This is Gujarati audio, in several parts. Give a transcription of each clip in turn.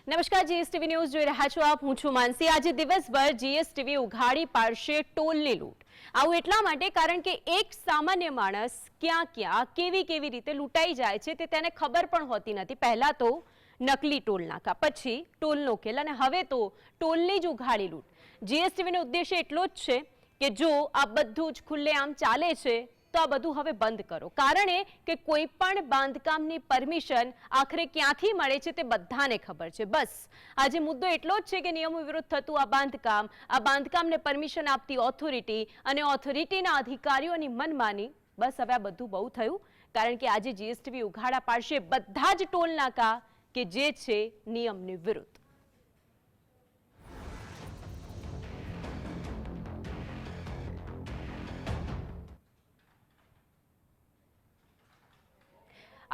નમસ્કાર, જીએસટીવી ન્યૂઝ જોઈ રહ્યા છો આપ. હું છું માનસી. આજે દિવસભર જીએસટીવી ઉઘાડી પાડશે ટોલની લૂંટ. આવું એટલા માટે કારણ કે એક સામાન્ય માણસ ક્યાં કેવી રીતે લૂંટાઈ જાય છે તે તેને ખબર પણ હોતી નથી. પહેલા તો નકલી ટોલ નાકા, પછી ટોલનો ખેલ અને હવે તો ટોલની જ ઉઘાડી લૂંટ. જીએસટીવીનો ઉદ્દેશ્ય એટલો જ છે કે જો આ બધું જ ખુલ્લેઆમ ચાલે છે તો આ બધું હવે બંધ કરો. કારણ એ કે કોઈ પણ બાંધકામની પરમિશન આખરે ક્યાંથી મળે છે તે બધાને ખબર છે. બસ આજે મુદ્દો એટલો જ છે કે નિયમો વિરુદ્ધ થતું આ બાંધકામને પરમિશન આપતી ઓથોરિટી અને ઓથોરિટીના અધિકારીઓની મનમાની. બસ હવે આ બધું બહુ થયું, કારણ કે આજે જીએસટીવી ઉઘાડા પાડશે બધા જ ટોલ નાકા કે જે છે નિયમની વિરુદ્ધ.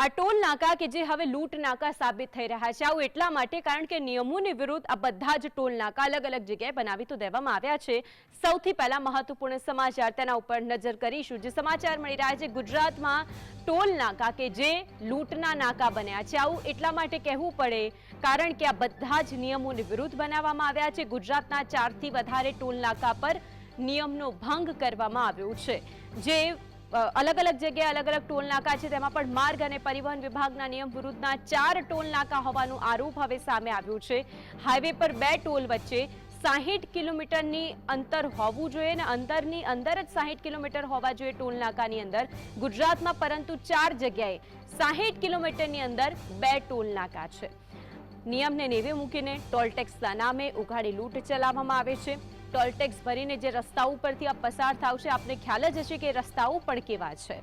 આ ટોલ નાકા કે જે હવે લૂંટ નાકા સાબિત થઈ રહ્યા છે, આવું એટલા માટે કારણ કે નિયમોની વિરુદ્ધ આ બધા જ ટોલ નાકા અલગ અલગ જગ્યાએ બનાવી તો દેવામાં આવ્યા છે. સૌથી પહેલા મહત્વપૂર્ણ સમાચાર તેના ઉપર નજર કરીશું. જે સમાચાર મળી રહ્યા છે, ગુજરાતમાં ટોલ નાકા કે જે લૂંટના નાકા બન્યા છે. આવું એટલા માટે કહેવું પડે કારણ કે આ બધા જ નિયમોની વિરુદ્ધ બનાવવામાં આવ્યા છે. ગુજરાતના 4 થી વધારે ટોલ નાકા પર નિયમનો ભંગ કરવામાં આવ્યો છે. જે અલગ અલગ જગ્યાએ અલગ અલગ ટોલ નાકા છે, તેમાં પણ માર્ગ અને પરિવહન વિભાગના નિયમ વિરુદ્ધના 4 ટોલ નાકા હોવાનો આરોપ હવે સામે આવ્યો છે. હાઈવે પર 2 ટોલ વચ્ચે 60 કિલોમીટરની અંતર હોવું જોઈએ અને અંદરની અંદર જ 60 કિલોમીટર હોવા જોઈએ ટોલ નાકાની અંદર ગુજરાતમાં, પરંતુ 4 જગ્યાએ 60 કિલોમીટરની અંદર 2 ટોલ નાકા છે. નિયમને નેવે મૂકીને ટોલટેક્સના નામે ઉઘાડી લૂંટ ચલાવવામાં આવે છે. ટોલટેક્સ ભરીને જે રસ્તાઓ પરથી આ પસાર થાવ છે, આપને ખ્યાલ જ હશે કે રસ્તાઓ પણ કેવા છે.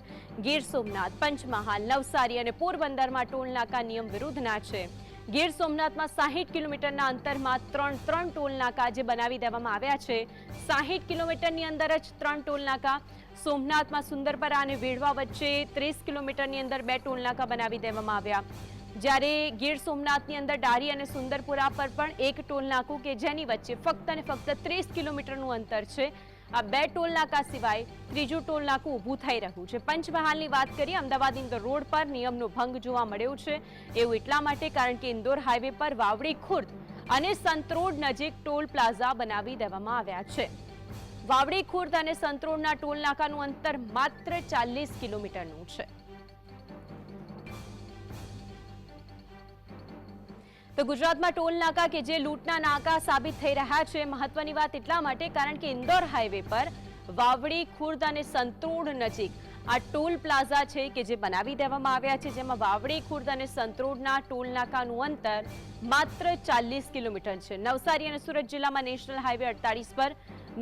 ગીર સોમનાથ, પંચમહાલ, નવસારી અને પોરબંદરમાં ટોલ નાકા નિયમ વિરુદ્ધના છે. ગીર સોમનાથમાં 60 કિલોમીટરના અંતરમાં 3 ટોલ નાકા જે બનાવી દેવામાં આવ્યા છે. 60 કિલોમીટરની અંદર જ 3 ટોલ નાકા. સોમનાથમાં સુંદરપરા અને વેડવા વચ્ચે 30 કિલોમીટરની અંદર 2 ટોલ નાકા બનાવી દેવામાં આવ્યા. જ્યારે ગીર સોમનાથની અંદર ડારી અને સુંદરપુરા પર પણ 1 ટોલ નાકું કે જેની વચ્ચે ફક્ત અને ફક્ત 30 કિલોમીટરનું અંતર છે. આ 2 ટોલ નાકા સિવાય ત્રીજું ટોલ નાકું ઊભું થઈ રહ્યું છે. પંચમહાલની વાત કરીએ, અમદાવાદ ઇન્દોર રોડ પર નિયમનો ભંગ જોવા મળ્યો છે. એવું એટલા માટે કારણ કે ઇન્દોર હાઈવે પર વાવડી ખુર્દ અને સંતરોડ નજીક ટોલ પ્લાઝા બનાવી દેવામાં આવ્યા છે. વાવડી ખુર્દ અને સંતરોડના ટોલ નાકાનું અંતર માત્ર 40 કિલોમીટરનું છે. તો ગુજરાતમાં ટોલ નાકા કે જે લૂંટના નાકા સાબિત થઈ રહ્યા છે. મહત્વની વાત એટલા માટે કારણ કે ઇન્દોર હાઈવે પર વાવડી ખુર્દ અને સંતરોડ નજીક આ ટોલ પ્લાઝા છે કે જે બનાવી દેવામાં આવ્યા છે, જેમાં વાવડી ખુર્દ અને સંતરોડના ટોલ નાકાનું અંતર માત્ર 40 કિલોમીટર છે. નવસારી અને સુરત જિલ્લામાં નેશનલ હાઈવે 48 પર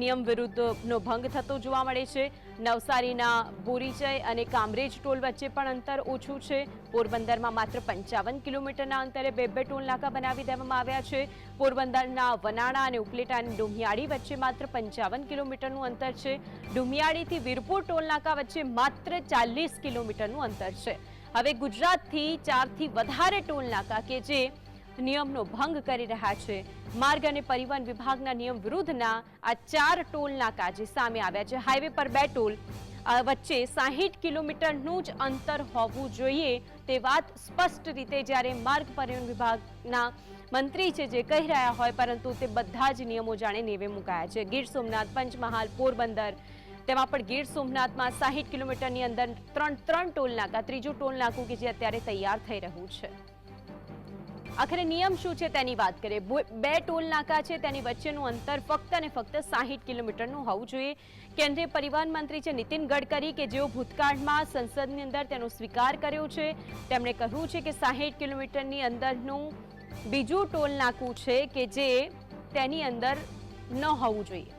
નિયમ વિરુદ્ધનો ભંગ થતો જોવા મળે છે. નવસારીના બોરીચય અને કામરેજ ટોલ વચ્ચે પણ અંતર ઓછું છે. પોરબંદરમાં માત્ર 55 કિલોમીટરના અંતરે 2 ટોલ નાકા બનાવી દેવામાં આવ્યા છે. પોરબંદરના વનાણા અને ઉપલેટા અને ડુમિયાળી વચ્ચે માત્ર 55 કિલોમીટરનું અંતર છે. ડુમિયાળીથી વીરપુર ટોલ નાકા વચ્ચે માત્ર 40 કિલોમીટરનું અંતર છે. હવે ગુજરાતથી 4 થી વધારે ટોલ નાકા કે જે નિયમનો ભંગ કરી રહ્યા છે. માર્ગ અને પરિવહન વિભાગના નિયમ વિરુદ્ધના આ 4 ટોલ નાકા જે સામે આવ્યા છે. હાઈવે પર 2 ટોલ વચ્ચે 60 કિલોમીટરનું જ અંતર હોવું જોઈએ તે વાત સ્પષ્ટ રીતે જ્યારે માર્ગ પરિવહન વિભાગના મંત્રી છે જે કહી રહ્યા હોય, પરંતુ તે બધા જ નિયમો જાણે નેવે મુકાયા છે. ગીર સોમનાથ, પંચમહાલ, પોરબંદર, તેમાં પણ ગીર સોમનાથમાં 60 કિલોમીટરની અંદર 3 ટોલ નાકા, ત્રીજું ટોલ નાકું કે જે અત્યારે તૈયાર થઈ રહ્યું છે. આખરે નિયમ શું છે તેની વાત કરીએ. 2 ટોલ નાકા છે, તેની વચ્ચેનું અંતર ફક્ત અને ફક્ત 60 કિલોમીટરનું હોવું જોઈએ. કેન્દ્રીય પરિવહન મંત્રી છે નીતિન ગડકરી કે જેઓ ભૂતકાળમાં સંસદની અંદર તેનો સ્વીકાર કર્યો છે, તેમણે કહ્યું છે કે 60 કિલોમીટરની અંદરનું બીજું ટોલ નાકું છે કે જે તેની અંદર ન હોવું જોઈએ.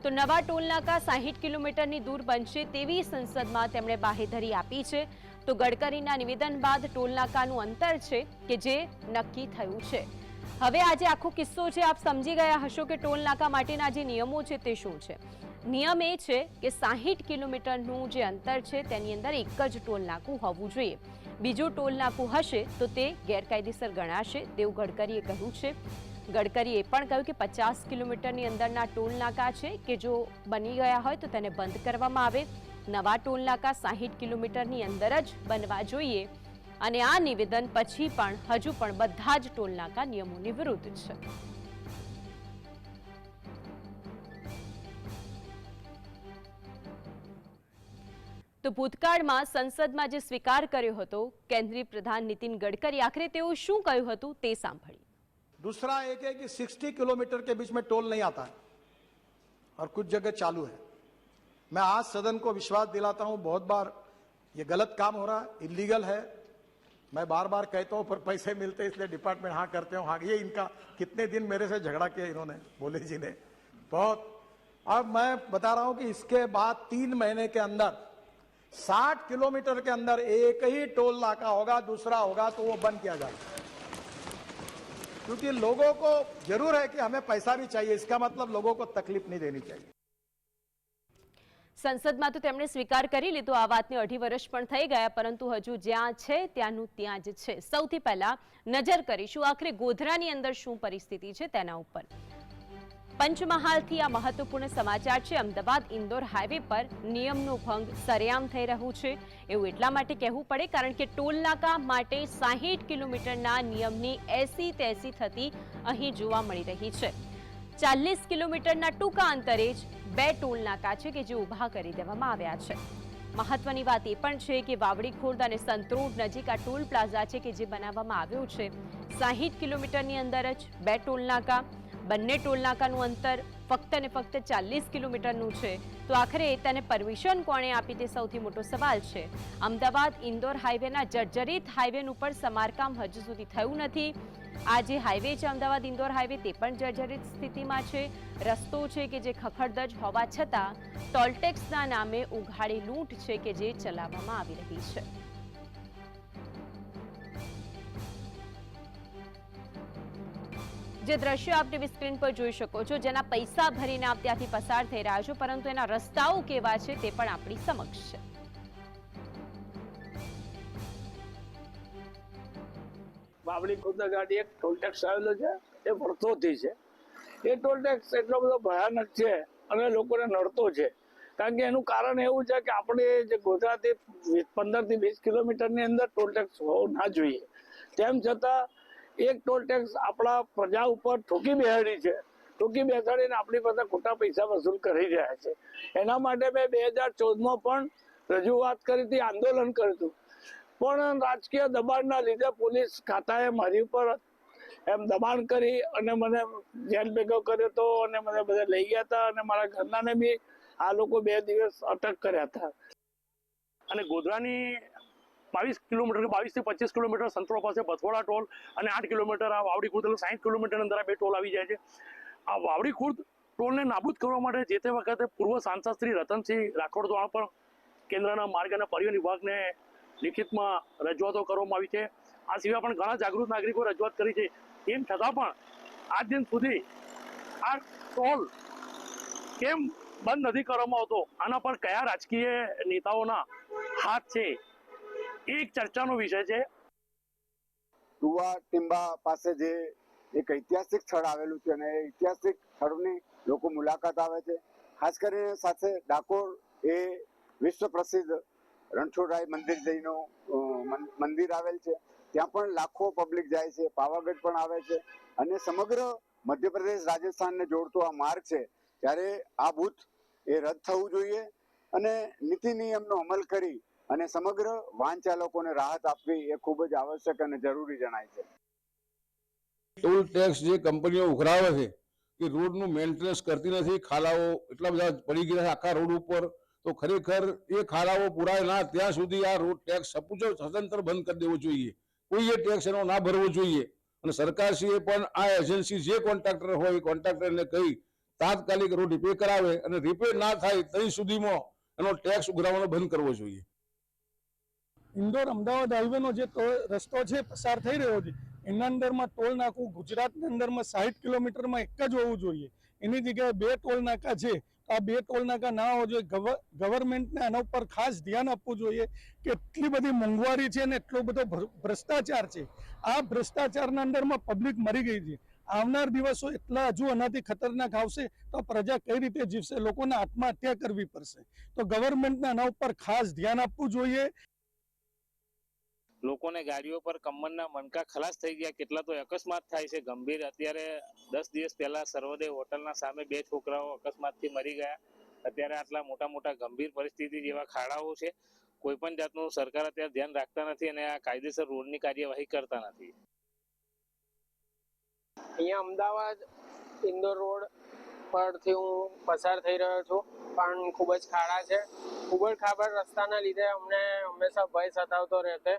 તો નવા ટોલ નાકા 60 કિલોમીટરની દૂર બનશે તેવી સંસદમાં તેમણે બાહેધરી આપી છે. તો ગડકરીના નિવેદન બાદ ટોલ નાકાનું અંતર છે કે જે નક્કી થયું છે. હવે આજે આખો કિસ્સો છે, આપ સમજી ગયા હશો કે ટોલ નાકા માટેના જે નિયમો છે તે શું છે. નિયમ એ છે કે 60 કિલોમીટરનું જે અંતર છે તેની અંદર એક જ ટોલ નાકું હોવું જોઈએ. બીજું ટોલ નાકું હશે તો તે ગેરકાયદેસર ગણાશે તેવું ગડકરીએ કહ્યું છે. ગડકરીએ પણ કહ્યું કે 50 કિલોમીટરની અંદરના ટોલ નાકા છે કે જો બની ગયા હોય તો તેને બંધ કરવામાં આવે. નવા ટોલ નાકા 60 કિલોમીટરની અંદર જ બનવા જોઈએ અને આ નિવેદન પછી પણ હજુ પણ બધા જ ટોલ નાકા નિયમોની વિરુદ્ધ છે. તો ભૂતકાળમાં સંસદમાં જે સ્વીકાર કર્યો હતો કેન્દ્રીય પ્રધાન નીતિન ગડકરી, આખરે તેઓ શું કહ્યું હતું તે સાંભળીએ. दूसरा एक है कि 60 किलोमीटर के बीच में टोल नहीं आता है और कुछ जगह चालू है. मैं आज सदन को विश्वास दिलाता हूं, बहुत बार ये गलत काम हो रहा है, इलीगल है. मैं बार बार कहता हूं पर पैसे मिलते इसलिए डिपार्टमेंट हाँ करते हो. हाँ, ये इनका कितने दिन मेरे से झगड़ा किया इन्होंने, बोले जी ने बहुत. अब मैं बता रहा हूं कि इसके बाद 3 महीने के अंदर 60 किलोमीटर के अंदर एक ही टोल नाका होगा, दूसरा होगा तो वो बंद किया जाएगा. क्योंकि लोगों को जरूर है कि हमें पैसा भी चाहिए, इसका मतलब लोगों को तकलीफ नहीं देनी चाहिए. સંસદમાં તો તેમણે સ્વીકાર કરી લીધો, આ વાતને 2.5 વર્ષ પણ થઈ ગયા, પરંતુ હજુ જ્યાં છે ત્યાંનું ત્યાં જ છે. સૌથી પહેલા નજર કરીશું આખરે ગોધરાની અંદર શું પરિસ્થિતિ છે તેના ઉપર. પંચમહાલથી આ મહત્વપૂર્ણ સમાચાર છે. અમદાવાદ ઇન્દોર હાઈવે પર નિયમનો ભંગ સરેઆમ થઈ રહ્યું છે. એવું એટલા માટે કહેવું પડે કારણ કે ટોલ નાકા માટે 60 કિલોમીટરના નિયમની એસી-તેસી થતી અહીં જોવા મળી રહી છે. 40 કિલોમીટરના ટૂંકા અંતરે જ 2 ટોલ નાકા છે કે જે ઊભા કરી દેવામાં આવ્યા છે. મહત્વની વાત એ પણ છે કે વાવડી ખુર્દ અને સંતરોડ નજીક આ ટોલ પ્લાઝા છે કે જે બનાવવામાં આવ્યો છે. 60 કિલોમીટરની અંદર જ 2 ટોલ નાકા. બંને ટોલ નાકાનું અંતર ફક્ત ને ફક્ત 40 કિલોમીટરનું છે. તો આખરે તેને પરમિશન કોણે આપી તે સૌથી મોટો સવાલ છે. અમદાવાદ ઇન્દોર હાઈવેના જર્જરિત હાઈવેનું પણ સમારકામ હજુ સુધી થયું નથી. આ જે હાઈવે છે અમદાવાદ ઇન્દોર હાઈવે તે પણ જર્જરિત સ્થિતિમાં છે. રસ્તો છે કે જે ખખડધજ હોવા છતાં ટોલટેક્સના નામે ઉઘાડી લૂંટ છે કે જે ચલાવવામાં આવી રહી છે. જે દ્રશ્યો આપ ટીવી સ્ક્રીન પર જોઈ શકો છો, જેના પૈસા ભરીને આપ ત્યાંથી પસાર થઈ રહ્યા છો, પરંતુ એના રસ્તાઓ કેવા છે તે પણ આપણી સમક્ષ છે. વાવડી ખુર્દ ગાડી એક ટોલ ટેક્સ આવેલો છે, એ વર્ષોથી છે. એ ટોલ ટેક્સ એટલો બધો ભયાનક છે અને લોકોને નડતો છે. કારણ કે એનું કારણ એવું છે કે આપણે જે ગોધરાથી 15 થી 20 કિલોમીટરની અંદર ટોલ ટેક્સ હોવો ના જોઈએ, તેમ છતાં એક ટોલ ટેક્સ આપણા પ્રજા ઉપર ઠોકી બેસાડી છે. ઠોકી બેસાડીને આપણી પાસે ખોટા પૈસા વસૂલ કરી રહ્યા છે. એના માટે મેં 2014માં પણ રજૂઆત કરી હતી, આંદોલન કર્યું હતું. પણ રાજકીય દબાણના લીધે પોલીસ ખાતાએ મારી ઉપર એમ દબાણ કરી અને મને જેલ ભેગો કર્યો હતો અને મને બધા લઈ ગયા હતા અને મારા ઘરનાને બી આ લોકો 2 દિવસ અટક કર્યા હતા. અને ગોધરાની 22 કિલોમીટર 22 થી 25 કિલોમીટર સંતરોડ પાસે બથોડા ટોલ અને 8 કિલોમીટર આ વાવડી ખુર્દ 60 કિલોમીટર અંદર આ 2 ટોલ આવી જાય છે. આ વાવડી ખુર્દ ટોલને નાબૂદ કરવા માટે જે તે વખતે પૂર્વ સાંસદ શ્રી રતનસિંહ રાઠોડ દ્વારા પણ કેન્દ્રના માર્ગ અને પરિવહન વિભાગને લિખિતમાં રજૂઆતો કરવામાં આવી છે. આ સિવાય પણ ઘણા જાગૃત નાગરિકો રજૂઆત કરી છે. તેમ છતાં પણ આજ દિન સુધી આ ટોલ કેમ બંધ નથી કરવામાં આવતો, આના પર કયા રાજકીય નેતાઓના હાથ છે એક ચર્ચાનો વિષય છે. ટુવા ટીંબા પાસે જે એક ઐતિહાસિક સ્થળ આવેલું છે અને ઐતિહાસિક સ્થળની લોકો મુલાકાત આવે છે. ખાસ કરીને સાથે ડાકોર એ વિશ્વ પ્રસિદ્ધ રણછોડરાય મંદિર જઈનું મંદિર આવેલ છે, ત્યાં પણ લાખો પબ્લિક જાય છે. પાવાગઢ પણ આવે છે અને સમગ્ર મધ્યપ્રદેશ રાજસ્થાનને જોડતો આ માર્ગ છે, ત્યારે આ બુથ એ રદ થવું જોઈએ અને નીતિ નિયમનો અમલ કરી અને સમગ્ર વાહન ચાલકોને રાહત આપવી એ ખૂબ જ આવશ્યક અને જરૂરી જણાય છે. ટોલ ટેક્સ જે કંપનીઓ ઉઘરાવે છે કે રોડનું મેન્ટેનન્સ કરતી નથી, ખાલાઓ એટલા બધા પડી ગયા છે આખા રોડ ઉપર, તો ખરેખર એ ખાલાઓ પુરાય ના ત્યાં સુધી આ રોડ ટેક્સ સદંતર બંધ કરી દેવો જોઈએ. કોઈએ ટેક્સ એનો ના ભરવો જોઈએ અને સરકારશ્રીએ પણ આ એજન્સી જે કોન્ટ્રાક્ટર હોય એ કોન્ટ્રાક્ટરને કહી તાત્કાલિક રોડ રિપેર કરાવે અને રિપેર ના થાય ત્યાં સુધીમાં એનો ટેક્સ ઉઘરાવવાનો બંધ કરવો જોઈએ. ઇન્દોર અમદાવાદ હાઈવેનો જે રસ્તો છે પસાર થઈ રહ્યો છે, એના અંદરમાં ટોલ નાકું ગુજરાતની અંદરમાં 60 કિલોમીટરમાં એક જ હોવું જોઈએ. એની જગ્યાએ 2 ટોલ નાકા છે. આ 2 ટોલ નાકા ના હોવો જોઈએ. ગવર્મેન્ટને આના ઉપર ખાસ ધ્યાન આપવું જોઈએ કે એટલી બધી મોંઘવારી છે અને એટલો બધો ભ્રષ્ટાચાર છે. આ ભ્રષ્ટાચારના અંદરમાં પબ્લિક મરી ગઈ છે. આવનાર દિવસો એટલા હજુ આનાથી ખતરનાક આવશે તો પ્રજા કઈ રીતે જીવશે? લોકોને આત્મહત્યા કરવી પડશે. તો ગવર્મેન્ટને આના ઉપર ખાસ ધ્યાન આપવું જોઈએ. લોકોને ગાડીઓ પર કમરના મણકા ખલાસ થઈ ગયા, કેટલા તો અકસ્માત થાય છે ગંભીર. અત્યારે 10 દિવસ પહેલા સર્વોદય હોટલના સામે 2 છોકરાઓ અકસ્માતથી મરી ગયા. અત્યારે આટલા મોટા ગંભીર પરિસ્થિતિ જેવા ખાડાઓ છે. કોઈ પણ જાતનું સરકાર અત્યારે ધ્યાન રાખતા નથી અને આ કાયદેસર રોડની કાર્યવાહી કરતા નથી. અહીંયા અમદાવાદ ઇન્દોર રોડ પરથી હું પસાર થઈ રહ્યો છું, પણ ખૂબ જ ખાડા છે. ઉબડ ખાબડ રસ્તાના લીધે અમને હંમેશા ભય સતાવતો રહેશે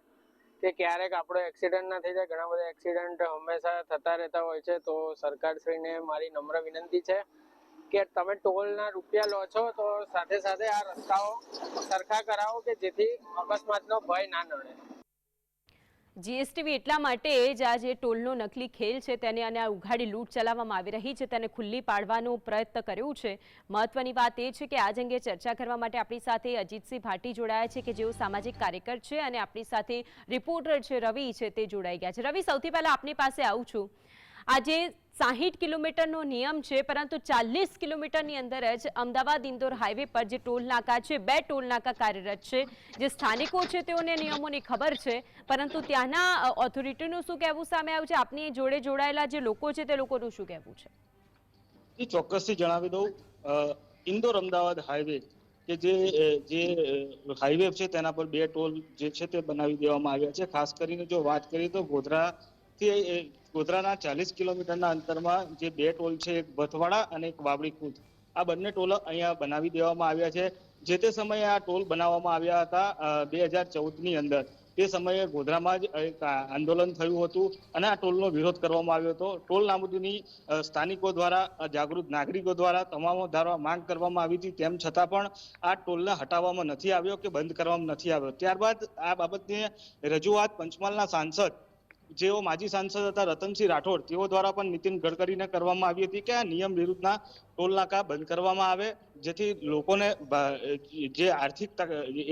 કે ક્યારેક આપણો એક્સિડન્ટ ના થઈ જાય. ઘણા બધા એક્સિડન્ટ હંમેશા થતા રહેતા હોય છે. તો સરકારશ્રીને મારી નમ્ર વિનંતી છે કે તમે ટોલના રૂપિયા લો છો તો સાથે સાથે આ રસ્તાઓ સરખા કરાવો કે જેથી અકસ્માતનો ભય ના નડે. જીએસટીવી એટલા માટે જ આ જે ટોલનો નકલી ખેલ છે તેને અને આ ઉઘાડી લૂંટ ચલાવવામાં આવી રહી છે તેને ખુલ્લી પાડવાનો પ્રયત્ન કર્યો છે. મહત્વની વાત એ છે કે આજ અંગે ચર્ચા કરવા માટે આપણી સાથે અજીતસિંહ ભાટી જોડાયા છે કે જેઓ સામાજિક કાર્યકર છે અને આપણી સાથે રિપોર્ટર છે રવિ છે તે જોડાઈ ગયા છે. રવિ, સૌથી પહેલા આપની પાસે આવું છું. આજે 60 કિલોમીટરનો નિયમ છે, પરંતુ 40 કિલોમીટરની અંદર જ અમદાવાદ ઇન્દોર હાઈવે પર જે ટોલ નાકા છે, 2 ટોલ નાકા કાર્યરત છે. જે સ્થાનિકો છે તેઓને નિયમોની ખબર છે, પરંતુ ત્યાંના ઓથોરિટીનું શું કહેવું સામે આવ્યું છે? આપની જોડે જોડાયેલા જે લોકો છે તે લોકોનું શું કહેવું છે? ચોક્કસથી જણાવી દઉં, ઇન્દોર અમદાવાદ હાઈવે કે જે હાઈવે છે તેના પર 2 ટોલ જે છે તે બનાવી દેવામાં આવ્યા છે. ખાસ કરીને જો વાત કરીએ તો ગોધરાના 40 કિલોમીટરના અંતરમાં જે 2 ટોલ છે, એક ભથવાડા અને એક વાવડી ખુદ, આ બંને ટોલ અહીંયા બનાવી દેવામાં આવ્યા છે. જે તે સમયે આ ટોલ બનાવવામાં આવ્યા હતા 2014ની અંદર. તે સમયે ગોધરામાં જ એક આંદોલન થયું હતું અને આ ટોલનો વિરોધ કરવામાં આવ્યો હતો. ટોલ નાબૂદીની સ્થાનિકો દ્વારા, જાગૃત નાગરિકો દ્વારા તમામ ધારવા માંગ કરવામાં આવી હતી. તેમ છતાં પણ આ ટોલને હટાવવામાં નથી આવ્યો કે બંધ કરવામાં નથી આવ્યો. ત્યારબાદ આ બાબતની રજૂઆત પંચમહાલના સાંસદ, જેઓ માજી સાંસદ હતા રતનસિંહ રાઠોડ, તેઓ દ્વારા પણ નીતિન ગડકરીને કરવામાં આવી હતી કે આ નિયમ વિરુદ્ધના ટોલ નાકા બંધ કરવામાં આવે, જેથી લોકોને જે આર્થિક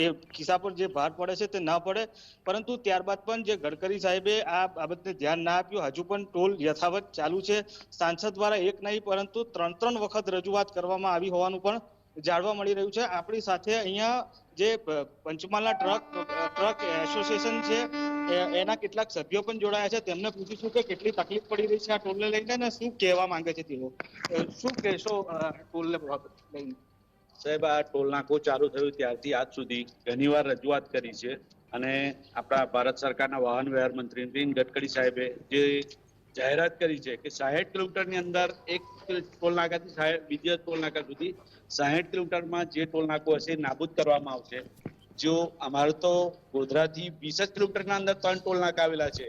એ ખિસ્સા પર જે ભાર પડે છે તે ન પડે. પરંતુ ત્યારબાદ પણ જે ગડકરી સાહેબે આ બાબતને ધ્યાન ના આપ્યું. હજુ પણ ટોલ યથાવત ચાલુ છે. સાંસદ દ્વારા એક નહીં પરંતુ 3 વખત રજૂઆત કરવામાં આવી હોવાનું પણ જાણવા મળી રહ્યું છે. આપણી સાથે અહીંયા જે પંચમહાલના ટ્રક એસોસિએશન છે એના કેટલાક સભ્યો પણ જોડાયા છે. તેમને પૂછીશું કે કેટલી તકલીફ પડી રહી છે આ ટોલને લઈને અને શું કહેવા માંગે છે તેઓ. શું કહેશો ટોલને લઈને? સાહેબ, આ ટોલ નાકું ચાલુ થયું ત્યારથી આજ સુધી ઘણીવાર રજૂઆત કરી છે અને આપણા ભારત સરકારના વાહન વ્યવહાર મંત્રી નીતિન ગડકરી સાહેબે જે જાહેરાત કરી છે કે 60 કિલોમીટરની અંદર એક ટોલ નાકાથી બીજા ટોલ નાકા સુધી 60 કિલોમીટરમાં જે ટોલ નાકું હશે નાબૂદ કરવામાં આવશે. જો અમારે તો ગોધરાથી 20 કિલોમીટરના અંદર 3 ટોલ નાકા આવેલા છે,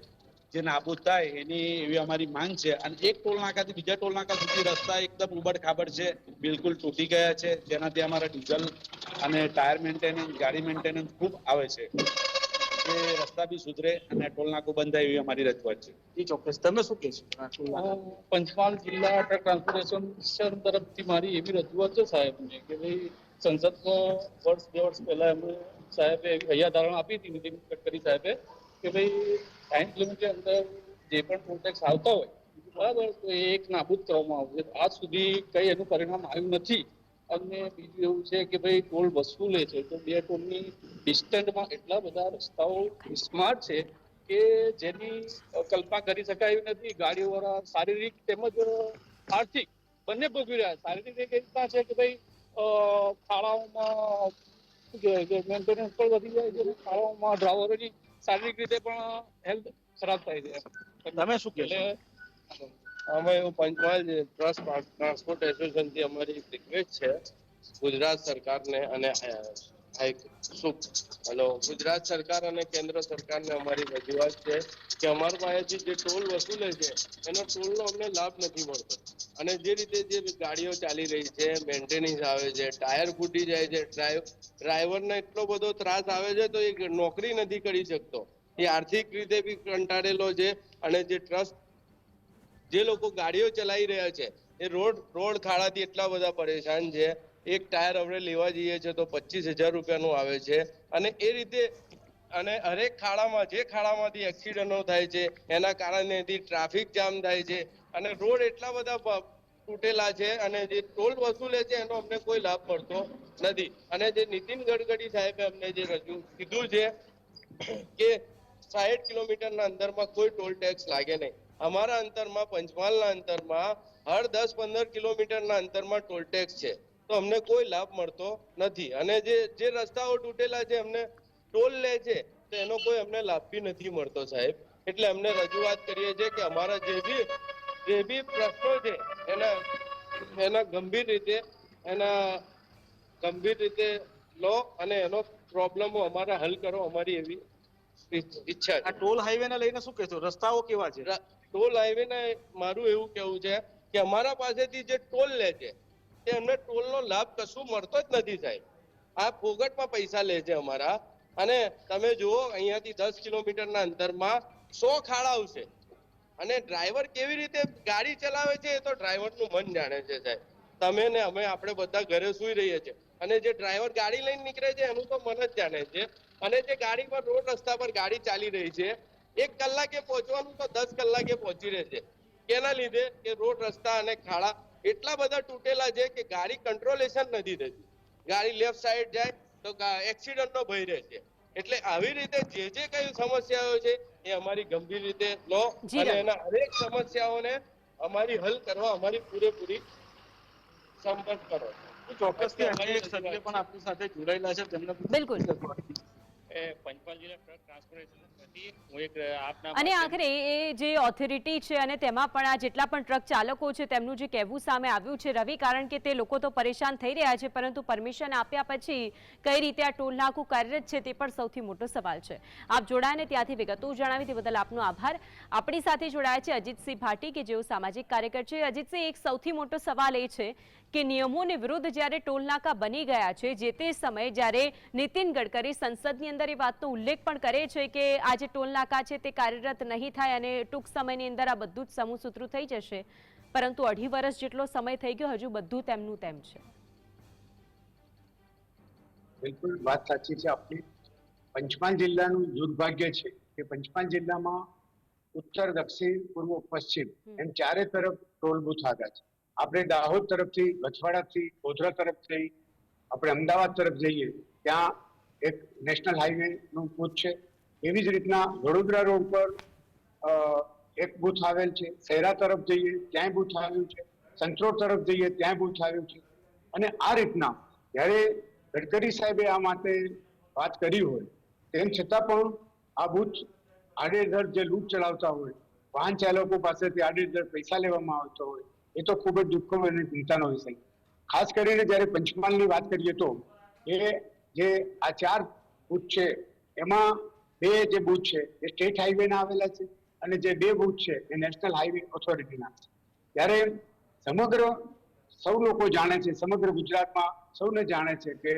જે નાબૂદ થાય એની એવી અમારી માંગ છે. અને એક ટોલ નાકાથી બીજા ટોલ નાકા સુધી રસ્તા એકદમ ઉબડ ખાબડ છે, બિલકુલ તૂટી ગયા છે, જેનાથી અમારા ડીઝલ અને ટાયર મેન્ટેનન્સ, ગાડી મેન્ટેનન્સ ખૂબ આવે છે. એ રસ્તા બી સુધરે અને ટોલ નાકું બંધ થાય એવી અમારી રજૂઆત છે. એ ચોક્કસ. તમે શું કહેશો? પંચમહાલ જિલ્લા ટ્રક ટ્રાન્સપોર્ટેશન તરફથી મારી એવી રજૂઆત છે સાહેબને કે ભાઈ, સંસદમાં 2 વર્ષ પહેલા એમણે સાહેબે એવી હૈયાધારણા આપી હતી નીતિન ગડકરી સાહેબે કે ભાઈ 60 કિલોમીટર અંદર જે પણ ટોલ ટેક્સ આવતા હોય, બરાબર, તો એ એક નાબૂદ કરવામાં આવશે. આજ સુધી કઈ એનું પરિણામ આવ્યું નથી. અને બીજું એવું છે કે ભાઈ ટોલ વસૂલે છે તો 2 ટોલની ડિસ્ટન્સમાં એટલા બધા રસ્તાઓ સ્માર્ટ છે કે જેની કલ્પના કરી શકાય એવી નથી. ગાડીઓવાળા શારીરિક તેમજ આર્થિક બંને ભોગવી રહ્યા. શારીરિક એક રીતના છે કે ભાઈ ખાડાઓમાં મેન્ટેનન્સ પણ વધી જાય છે, ખાડાઓમાં ડ્રાઈવરોની શારીરિક રીતે પણ હેલ્થ ખરાબ થાય છે. તમે શું કહેશો? અમે પંચમહાલ ટ્રાન્સપોર્ટ એસોસિએશનથી અમારી એક રિક્વેસ્ટ છે ગુજરાત સરકારને અને ગુજરાત સરકાર અને કેન્દ્ર સરકારને અમારી રજૂઆત છે કે અમારી પાસેથી જે ટોલ વસૂલે છે એનો ટોલનો અમને લાભ નથી મળતો. અને જે રીતે જે ગાડીઓ ચાલી રહી છે, મેન્ટેનન્સ આવે છે, ટાયર ફૂટી જાય છે, ડ્રાઈવરને એટલો બધો ત્રાસ આવે છે તો એ નોકરી નથી કરી શકતો. એ આર્થિક રીતે બી કંટાળેલો છે. અને જે લોકો ગાડીઓ ચલાવી રહ્યા છે એ રોડ ખાડાથી એટલા બધા પરેશાન છે. એક ટાયર આપણે લેવા જઈએ છીએ તો 25,000 રૂપિયાનું આવે છે. અને એ રીતે અને હરેક ખાડામાં જે ખાડામાંથી એક્સિડન્ટો થાય છે એના કારણે ટ્રાફિક જામ થાય છે અને રોડ એટલા બધા તૂટેલા છે અને જે ટોલ વસૂલે છે એનો અમને કોઈ લાભ મળતો નથી. અને જે નીતિન ગડકરી સાહેબે અમને જે કીધું છે કે 60 કિલોમીટરના અંતરમાં કોઈ ટોલ ટેક્સ લાગે નહીં. અમારા અંતરમાં, પંચમહાલના અંતરમાં હર 10-15 કિલોમીટરના અંતરમાં ટોલ ટેક્સ છે, તો અમને કોઈ લાભ મળતો નથી. અને જે રસ્તાઓ તૂટેલા છે, અમને ટોલ લે છે, તો એનો કોઈ અમને લાભ બી નથી મળતો સાહેબ. એટલે અમને રજૂઆત કરીએ છીએ કે અમારા જે બી પ્રશ્નો છે એના ગંભીર રીતે લો અને એનો પ્રોબ્લેમો અમારા હલ કરો, અમારી એવી ઈચ્છા છે. આ ટોલ હાઈવે ને લઈને શું કહેશો? રસ્તાઓ કેવા છે? ટોલ હાઈવે ને મારું એવું કેવું છે કે અમારા પાસેથી જે ટોલ લે છે તે અમને ટોલનો લાભ કશું મળતો જ નથી સાહેબ. આ ફોગટમાં પૈસા લે છે અમારા. અને તમે જુઓ, અહીંયાથી 10 કિલોમીટરના અંતરમાં 100 ખાડાઓ છે, અને ડ્રાઈવર કેવી રીતે ગાડી ચલાવે છે એ તો ડ્રાઈવરનું મન જાણે છે સાહેબ. તમે ને અમે, આપણે બધા ઘરે સૂઈ રહીએ છીએ, અને જે ડ્રાઈવર ગાડી લઈને નીકળે છે એનું તો મન જ જાણે છે. અને જે ગાડી પર, રોડ રસ્તા પર ગાડી ચાલી રહી છે, 1 કલાકે પહોંચવાનું તો 10 કલાકે પહોંચી રહે છે. કેના લીધે? કે રોડ રસ્તા અને ખાડા એટલા બધા તૂટેલા છે કે ગાડી કંટ્રોલેશન નથી થતી. ગાડી લેફ્ટ સાઈડ જાય તો એક્સિડન્ટનો ભય રહે છે. એટલે આવી રીતે જે કઈ સમસ્યાઓ છે એ અમારી ગંભીર રીતે લો અને એના હરેક સમસ્યાઓને અમારી હલ કરવા અમારી પૂરેપૂરી સંપર્ક કરો. ચોક્કસથી એક સભ્ય પણ આપણી સાથે જોડાયેલા છે, તેમને બિલકુલ. પંચમહાલ જિલ્લા ટ્રક ટ્રાન્સપોર્ટેશન હું એક આપના અને આખરે એ જે ઓથોરિટી છે અને તેમાં પણ આ જેટલા પણ ટ્રક ચાલકો છે તેમનું જે કહેવું સામે આવ્યું છે રવિ, કારણ કે તે લોકો તો પરેશાન થઈ રહ્યા છે, પરંતુ પરમિશન આપ્યા પછી કઈ રીતે આ ટોલ નાકું કાર્યરત છે તે પણ સૌથી મોટો સવાલ છે. આપ જોડાઈને ત્યાંથી વિગતો જણાવી તે બદલ આપનો આભાર. આપણી સાથે જોડાયા છે અજીતસિંહ ભાટી કે જેઓ સામાજિક કાર્યકર છે. અજીતસિંહ, એક સૌથી મોટો સવાલ એ છે કે નિયમોની વિરુદ્ધ જ્યારે ટોલ નાકા બની ગયા છે, જે તે સમયે જ્યારે નીતિન ગડકરી સંસદની અંદર એ વાતનો ઉલ્લેખ પણ કરે છે કે આ જે ટોલ નાકા છે તે કાર્યરત નહીં થાય અને ટૂંક સમયની અંદર આ બધું જ સમૂહસૂત્રું થઈ જશે, પરંતુ 2.5 વર્ષ જેટલો સમય થઈ ગયો, હજુ બધું તેમનું તેમ છે. બિલકુલ વાત સાચી છે આપની. પંચમહાલ જિલ્લાનું દુર્ભાગ્ય છે કે પંચમહાલ જિલ્લામાં ઉત્તર, દક્ષિણ, પૂર્વ, પશ્ચિમ એમ ચારે તરફ ટોલ બૂથ આવ્યા છે. આપણે દાહોદ તરફથી, ગોધરાથી, ગોધરા તરફથી આપણે અમદાવાદ તરફ જઈએ ત્યાં એક નેશનલ હાઈવે નું બૂથ છે. એવી જ રીતના વડોદરા રોડ પર એક બૂથ આવેલ છે. શહેરા તરફ જઈએ ત્યાંય બૂથ આવ્યું છે. સંતરોડ તરફ જઈએ ત્યાં બૂથ આવ્યું છે. અને આ રીતના જ્યારે ગડકરી સાહેબે આ માટે વાત કરી હોય તેમ છતાં પણ આ બૂથ આડેધડ જે લૂંટ ચલાવતા હોય, વાહન ચાલકો પાસેથી આડેધડ પૈસા લેવામાં આવતો હોય, એ તો ખૂબ જ દુઃખદ અને ચિંતાનો વિષય. ખાસ કરીને જ્યારે પંચમહાલની વાત કરીએ તો એ જે આ 4 બૂથ છે એમાં 2 જે બૂથ છે એ સ્ટેટ હાઈવેના આવેલા છે અને જે 2 બૂથ છે એ નેશનલ હાઈવે ઓથોરિટીના છે. ત્યારે સમગ્ર સૌ લોકો જાણે છે, સમગ્ર ગુજરાતમાં સૌને જાણે છે કે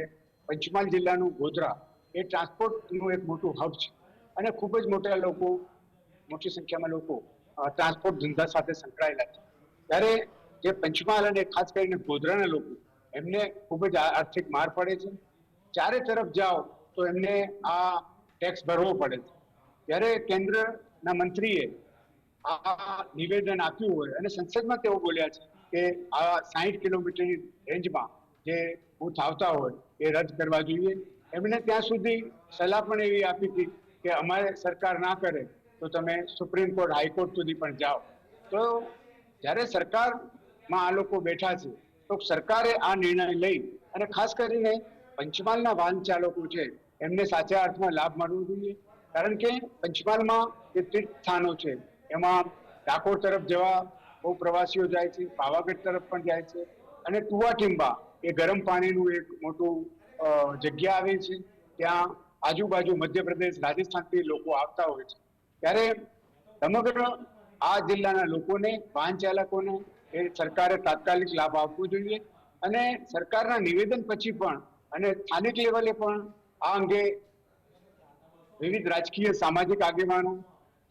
પંચમહાલ જિલ્લાનું ગોધરા એ ટ્રાન્સપોર્ટનું એક મોટું હબ છે અને ખૂબ જ મોટી સંખ્યામાં લોકો ટ્રાન્સપોર્ટ ધંધા સાથે સંકળાયેલા છે. ત્યારે જે પંચમહાલ અને ખાસ કરીને ગોધરાના લોકો એમને ખૂબ જ આર્થિક માર પડે છે. ચારે તરફ જાઓ તો એમને આ ટેક્સ ભરવો પડે છે. ત્યારે કેન્દ્રના મંત્રીએ આ નિવેદન આપ્યું હોય અને સંસદમાં તેઓ બોલ્યા છે કે આ 60 કિલોમીટરની રેન્જમાં જે બૂથ આવતા હોય એ રદ કરવા જોઈએ. એમણે ત્યાં સુધી સલાહ પણ એવી આપી હતી કે અમારે સરકાર ના કરે તો તમે સુપ્રીમ કોર્ટ, હાઈકોર્ટ સુધી પણ જાઓ. તો જ્યારે સરકારમાં આ લોકો બેઠા છે તો સરકારે આ નિર્ણય લઈ અને ખાસ કરીને પંચમહાલના વાહન ચાલકો છે એમને સાચા અર્થમાં લાભ મળવો જોઈએ. કારણ કે પંચમહાલમાં જે તીર્થ સ્થાનો છે એમાં ડાકોર તરફ જવા બહુ પ્રવાસીઓ જાય છે, પાવાગઢ તરફ પણ જાય છે અને તુવાટીંબા એ ગરમ પાણીનું એક મોટું જગ્યા આવે છે. ત્યાં આજુબાજુ મધ્યપ્રદેશ, રાજસ્થાનથી લોકો આવતા હોય છે. ત્યારે સમગ્ર આ જિલ્લાના લોકોને, વાહન ચાલકોને એ સરકારે તાત્કાલિક લાભ આપવો જોઈએ અને સરકારના નિવેદન પછી પણ અને સ્થાનિક લેવલે પણ આ અંગે વિવિધ રાજકીય, સામાજિક આગેવાનો,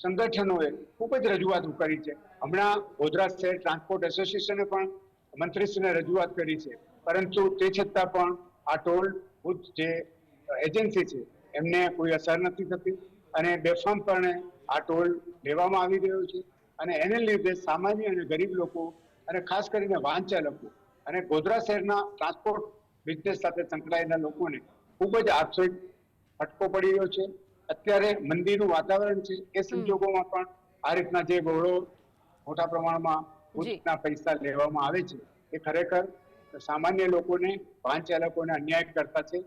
સંગઠનોએ ખૂબ જ રજૂઆતો કરી છે. હમણાં ગોધરા શહેર ટ્રાન્સપોર્ટ એસોસિએશને પણ મંત્રીશ્રીને રજૂઆત કરી છે, પરંતુ તે છતાં પણ આ ટોલ બૂથ જે એજન્સી છે એમને કોઈ અસર નથી થતી અને બેફામપણે આ ટોલ લેવામાં આવી રહ્યો છે અને એને લીધે સામાન્ય અને ગરીબ લોકો અને ખાસ કરીને વાહન ચાલકો અને ગોધરા શહેરના ટ્રાન્સપોર્ટ બિઝનેસ સાથે સંકળાયેલા લોકોને ખૂબ જ આર્થિક ફટકો પડી રહ્યો છે અત્યારે મંદીનું વાતાવરણ છે, એ સંજોગોમાં પણ આ રીતના જે બહોળો મોટા પ્રમાણમાં ઘૂસના પૈસા લેવામાં આવે છે, એ ખરેખર સામાન્ય લોકોને, વાહન ચાલકોને અન્યાય કરતા છે,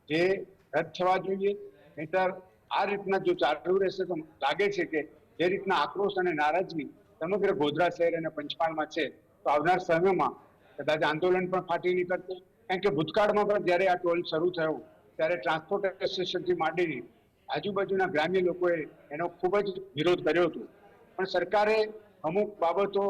જે રદ થવા જોઈએ. નહીતર આ રીતના જો ચાલુ રહેશે તો લાગે છે કે જે રીતના આક્રોશ અને નારાજગી સમગ્ર ગોધરા શહેર અને પંચમહાલમાં છે, તો આવનાર સમયમાં કદાચ આંદોલન પણ ફાટી નીકળશે. કારણ કે ભૂતકાળમાં પણ જ્યારે આ ટોલ શરૂ થયો ત્યારે ટ્રાન્સપોર્ટ એસોસિએશનથી માંડીને આજુબાજુના ગ્રામ્ય લોકોએ એનો ખૂબ જ વિરોધ કર્યો હતો, પણ સરકારે અમુક બાબતો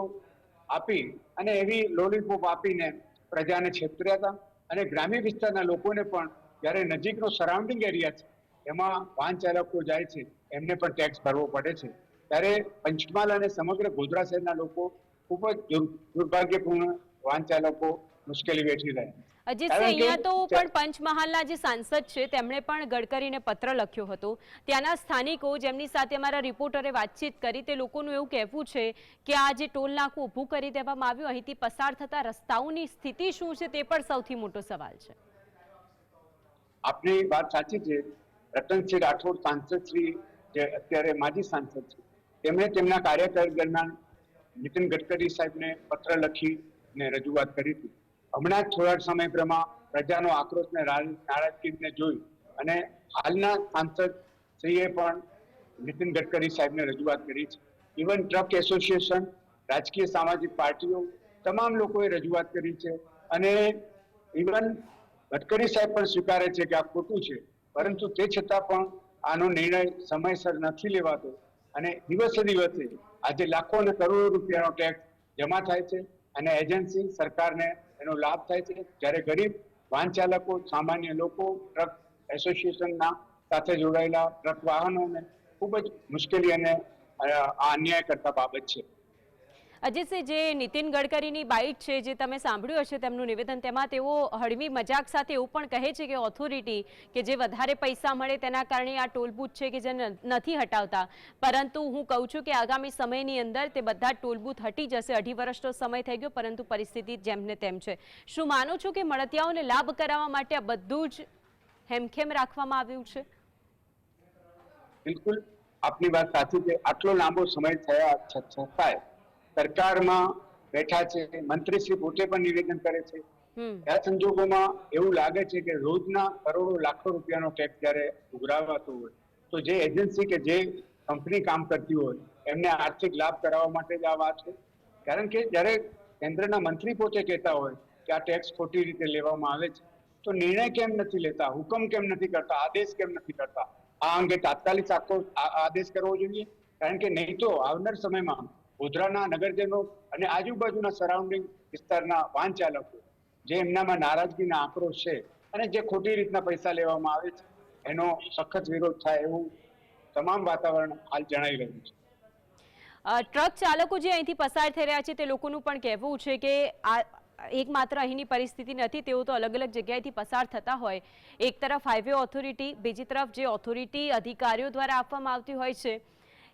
આપી અને એવી લોલીપોપ આપીને પ્રજાને છેતર્યા હતા. અને ગ્રામ્ય વિસ્તારના લોકોને પણ જ્યારે નજીકનો સરાઉન્ડિંગ એરિયા છે એમાં વાહન ચાલકો જાય છે, એમને પણ ટેક્સ ભરવો પડે છે, ત્યારે પંચમહાલ અને સમગ્ર ગોધરા શહેરના લોકો ખૂબ જ દુર્ભાગ્યપૂર્ણ વાહન ચાલકો મુશ્કેલી વેઠી રહ્યા. અજીતસિંહ, અહીંયા તો પણ પંચમહાલના જે સાંસદ છે તેમણે પણ ગડકરીને પત્ર લખ્યો હતો. ત્યાંના સ્થાનિકો જેમની સાથે અમારા રિપોર્ટરે વાતચીત કરી, તે લોકોનું એવું કહેવું છે કે આ જે ટોલ નાકું ઊભું કરી દેવામાં આવ્યું, અહીંથી પસાર થતા રસ્તાઓની સ્થિતિ શું છે તે પણ સૌથી મોટો સવાલ છે. આપની વાત સાચી છે. રતનસિંહ રાઠોડ સાંસદ શ્રી, જે અત્યારે માજી સાંસદ છે, તેમણે તેમના કાર્યકાળ દરમિયાન નીતિન ગડકરી સાહેબને પત્ર લખીને રજૂઆત કરી હતી. હમણાં જ થોડા સમય પહેલા પ્રજાનો આક્રોશ ને નારાજગીને જોઈ અને હાલના સાંસદ શ્રીએ પણ નીતિન ગડકરી સાહેબને રજૂઆત કરી છે. ઇવન ટ્રક એસોસિએશન, રાજકીય સામાજિક પાર્ટીઓ, તમામ લોકોએ રજૂઆત કરી છે. અને ઇવન ગડકરી સાહેબ પણ સ્વીકારે છે કે આ ખોટું છે, પરંતુ તે છતાં પણ આનો નિર્ણય સમયસર નથી લેવાતો અને દિવસે દિવસે આજે લાખો અને કરોડો રૂપિયાનો ટેક્સ જમા થાય છે અને એજન્સી સરકારને એનો લાભ થાય છે, જ્યારે ગરીબ વાહન ચાલકો, સામાન્ય લોકો, ટ્રક એસોસિએશનના સાથે જોડાયેલા ટ્રક વાહનોને ખૂબ જ મુશ્કેલી અને આ અન્યાય કરતા બાબત છે. અજીતસિંહ, જે નીતિન ગડકરીની બાઇટ છે, જે તમે સાંભળ્યું હશે તેમનું નિવેદન, તેમાં તેઓ હળવી મજાક સાથે એવું પણ કહે છે કે ઓથોરિટી કે જે વધારે પૈસા મળે તેના કારણે આ ટોલ બૂથ છે કે જે નથી હટાવતા, પરંતુ હું કહું છું કે આગામી સમયની અંદર તે બધા ટોલ બૂથ હટી જશે. 2.5 વર્ષનો સમય થઈ ગયો, પરંતુ પરિસ્થિતિ જેમને તેમ છે. શું માનો છો કે મળતિયાઓને લાભ કરાવવા માટે આ બધું જ હેમખેમ રાખવામાં આવ્યું છે? બિલકુલ, આપની વાત સાચી છે. આટલો લાંબો સમય થયા છતાંય સરકારમાં બેઠા છે, મંત્રીશ્રી પોતે પણ નિવેદન કરે છે. આ સંજોગોમાં એવું લાગે છે કે રોજના કરોડો લાખો રૂપિયાનો ટેક્સ જ્યારે ઉઘરાવાતો હોય, તો જે એજન્સી કે જે કંપની કામ કરતી હોય એમને આર્થિક લાભ કરાવવા માટે જ આ વાત છે. કારણ કે જ્યારે કેન્દ્રના મંત્રી પોતે કહેતા હોય કે આ ટેક્સ ખોટી રીતે લેવામાં આવે છે, તો નિર્ણય કેમ નથી લેતા, હુકમ કેમ નથી કરતા, આદેશ કેમ નથી કરતા? આ અંગે તાત્કાલિક આદેશ કરવો જોઈએ. કારણ કે નહીં તો આવનાર સમયમાં ગોધરાના નગરજનો અને આજુબાજુના સરાઉન્ડિંગ વિસ્તારના વાહન ચાલકો, જે એમનામાં નારાજગીના આક્રોશ છે અને જે ખોટી રીતના પૈસા લેવામાં આવે છે, એનો સખત વિરોધ થાય એવું તમામ વાતાવરણ હાલ જણાઈ રહ્યું છે. ટ્રક ચાલકો જે અહીંથી પસાર થઈ રહ્યા છે તે લોકોનું પણ કહેવું છે કે આ એકમાત્ર અહીંની પરિસ્થિતિ નથી, તેઓ તો અલગ અલગ જગ્યાએથી પસાર થતા હોય. એક તરફ હાઈવે ઓથોરિટી, બીજી તરફ જે ઓથોરિટી અધિકારીઓ દ્વારા આપવામાં આવતી હોય છે,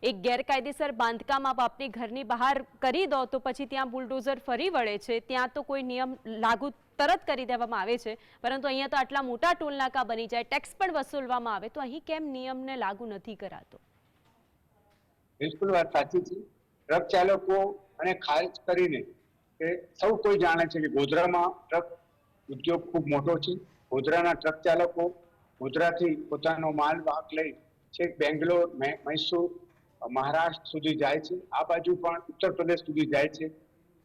એક ગેરકાયદેસર બાંધકામ આપ આપની ઘરની બહાર કરી દો તો પછી ત્યાં બુલડોઝર ફરી વળે છે, ત્યાં તો કોઈ નિયમ લાગુ તરત કરી દેવામાં આવે છે, પરંતુ અહીંયા તો આટલા મોટા ટોલ નાકા બની જાય, ટેક્સ પણ વસૂલવામાં આવે, તો અહીં કેમ નિયમને લાગુ નથી કરાતો? બિલકુલ વાત સાચી છે. ટ્રક ચાલકો અને ખાસ કરીને કે સૌ કોઈ જાણે છે કે ગોધરામાં ટ્રક ઉદ્યોગ ખૂબ મોટો છે. ગોધરાના ટ્રક ચાલકો ગોધરાથી પોતાનો માલ વાહક લઈ છેક બેંગ્લોર, મૈસૂર, મહારાષ્ટ્ર સુધી જાય છે. આ બાજુ પણ ઉત્તર પ્રદેશ સુધી જાય છે.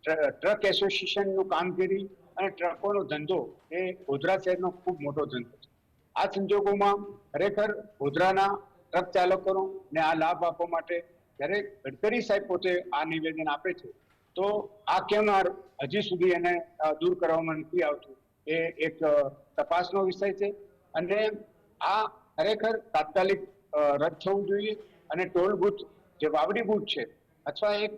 ટ્રક એસોસિએશનનું કામગીરી અને ટ્રકોનો ધંધો એ ગોધરા શહેરનો ખૂબ મોટો ધંધો છે. આ સંજોગોમાં ખરેખર ગોધરાના ટ્રક ચાલકોને આ લાભ આપવા માટે જ્યારે ગડકરી સાહેબ પોતે આ નિવેદન આપે છે, તો આ કેમ હજી સુધી એને દૂર કરવામાં નથી આવતું, એ એક તપાસનો વિષય છે. અને આ ખરેખર તાત્કાલિક રદ થવું જોઈએ. અને ટોલ બૂથ જે વાવડી બૂથ છે અથવા એક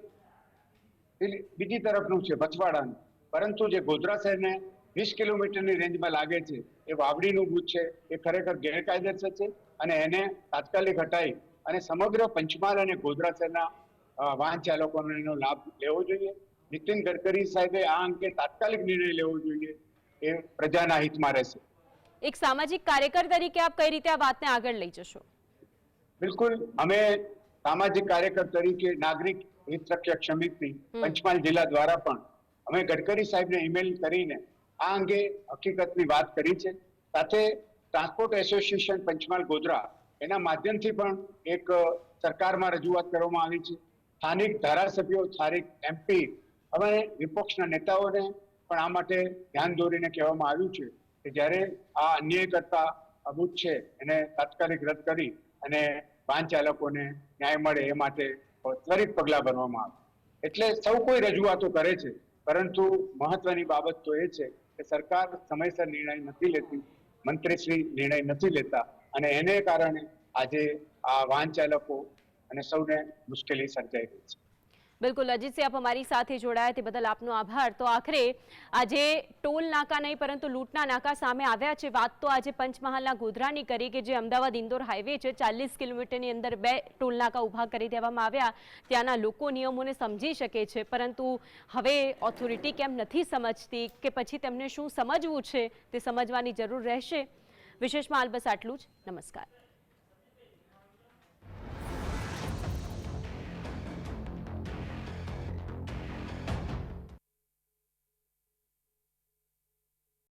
બીજી તરફનું છે બછવાડાનું, પરંતુ જે ગોધરા શહેરને 20 કિલોમીટરની રેન્જમાં લાગે છે એ વાવડીનું બૂથ છે, એ ખરેખર ગેરકાયદેસર છે અને એને તાત્કાલિક હટાવી અને સમગ્ર પંચમહાલ અને ગોધરા શહેરના વાહન ચાલકોને એનો લાભ લેવો જોઈએ. નીતિન ગડકરી સાહેબે આ અંગે તાત્કાલિક નિર્ણય લેવો જોઈએ, એ પ્રજાના હિતમાં રહેશે. એક સામાજિક કાર્યકર તરીકે આપ કઈ રીતે આ વાતને આગળ લઈ જશો? બિલકુલ, અમે સામાજિક કાર્યકર તરીકે નાગરિક હિતરક્ષક સમિતિ પંચમહાલ જિલ્લા દ્વારા પણ અમે ગડકરી સાહેબને ઈમેલ કરીને આ અંગે હકીકતની વાત કરી છે. સાથે ટ્રાન્સપોર્ટ એસોસિએશન પંચમહાલ ગોધરા એના માધ્યમથી પણ એક સરકારમાં રજૂઆત કરવામાં આવી છે. સ્થાનિક ધારાસભ્યો, સ્થાનિક MP અને વિપક્ષના નેતાઓને પણ આ માટે ધ્યાન દોરીને કહેવામાં આવ્યું છે કે જ્યારે આ અન્યાય કરતા અબૂત છે એને તાત્કાલિક રદ કરી અને વાહન ચાલકોને ન્યાય મળે એ માટે ત્વરિત પગલાં ભરવામાં આવે. એટલે સૌ કોઈ રજૂઆતો કરે છે, પરંતુ મહત્વની બાબત તો એ છે કે સરકાર સમયસર નિર્ણય નથી લેતી, મંત્રીશ્રી નિર્ણય નથી લેતા અને એને કારણે આજે આ વાહન ચાલકો અને સૌને મુશ્કેલી સર્જાઈ રહી છે. બિલકુલ અજીતસિંહ, આપ અમારી સાથે જોડાયા તે બદલ આપનો આભાર. તો આખરે આજે ટોલ નાકા નહીં પરંતુ લૂંટના નાકા સામે આવ્યા છે. વાત તો આજે પંચમહાલના ગોધરાની કરી કે જે અમદાવાદ ઇન્દોર હાઈવે છે, 40 કિલોમીટરની અંદર 2 ટોલ નાકા ઊભા કરી દેવામાં આવ્યા. ત્યાંના લોકો નિયમોને સમજી શકે છે, પરંતુ હવે ઓથોરિટી કેમ નથી સમજતી કે પછી તેમને શું સમજવું છે તે સમજવાની જરૂર રહેશે. વિશેષમાં હાલ બસ આટલું જ. નમસ્કાર.